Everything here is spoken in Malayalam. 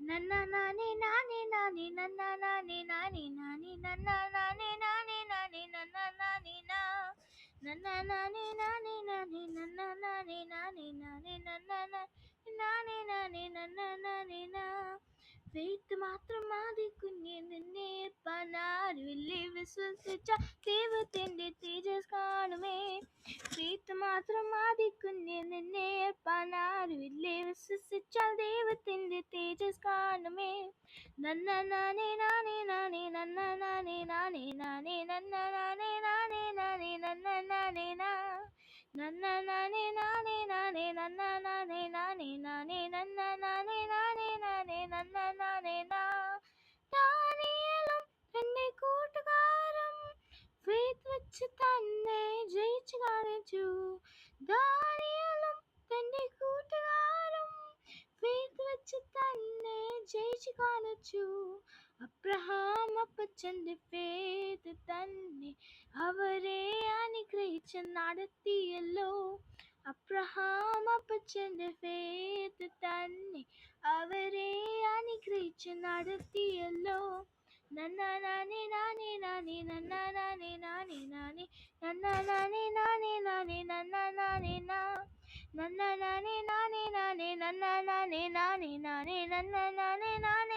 നന്ന നാനേ നാനേ നാനേ നന്ന നാനേ നാനേ നാനേ നന്ന നാനേ നാനേ നാനേ നന്ന നാനേ നാ നന്ന നാനേ നാനേ നാനേ നന്ന നാനേ നാനേ നാനേ നന്ന നാനേ നാനേ നന്ന നാനേ നാ ഫെയ്ത്ത് മാത്രം മതി കുഞ്ഞെ നിന്നെ പനാരുവില്ലേ വിശ്വസിച്ച ദൈവത്തിന്റെ തേജസ് കാണുമേ ഫെയ്ത്ത് മാത്രം മതി കുഞ്ഞെ നിന്നെ പനാരുവില്ലേ വിശ്വസിച്ചാൽ ദൈവത്തിന്റെ തേജസ് കാണുമേ നന്ന നാനേ നാനേ നാനേ നന്ന നാനേ നാനേ നാനേ നന്ന നാനേ നാനേ നാനേ നന്ന നാനേ നാ നന്ന നാനേ നാനേ നാനേ നന്ന നാനേ നാനേ നാനേ നന്ന നാനേ നാനേ നാനേ നന്ന നാനേ നാ ദാനിയേലും തന്റെ കൂട്ടുകാരും ഫെയ്ത്ത് വെച്ച് തന്നെ ജയിച്ചു കാണിച്ചു ദാനിയേലും തന്റെ കൂട്ടുകാരും ഫെയ്ത്ത് വെച്ച് തന്നെ ജയിച്ചു കാണിച്ചു അബ്രഹാം അപ്പച്ചന്റെ ഫെയ്ത്ത് തന്നെ അവരെ അനുഗ്രഹിച്ച് നടത്തിയല്ലോ അബ്രഹാം അപ്പച്ചന്റെ ഫെയ്ത്ത് തന്നെ അവരെ അനുഗ്രഹിച്ച് നടത്തിയല്ലോ നന്ന നാനേ നാനേ നാനേ നന്ന നാനേ നാനേ നാനേ നന്ന നാനേ നാനേ നാനേ നന്ന നാനേ നാ നന്ന നാനേ നാനേ നാനേ നന്ന നാനേ നാനേ നാനേ നന്ന നാനേ നാനേ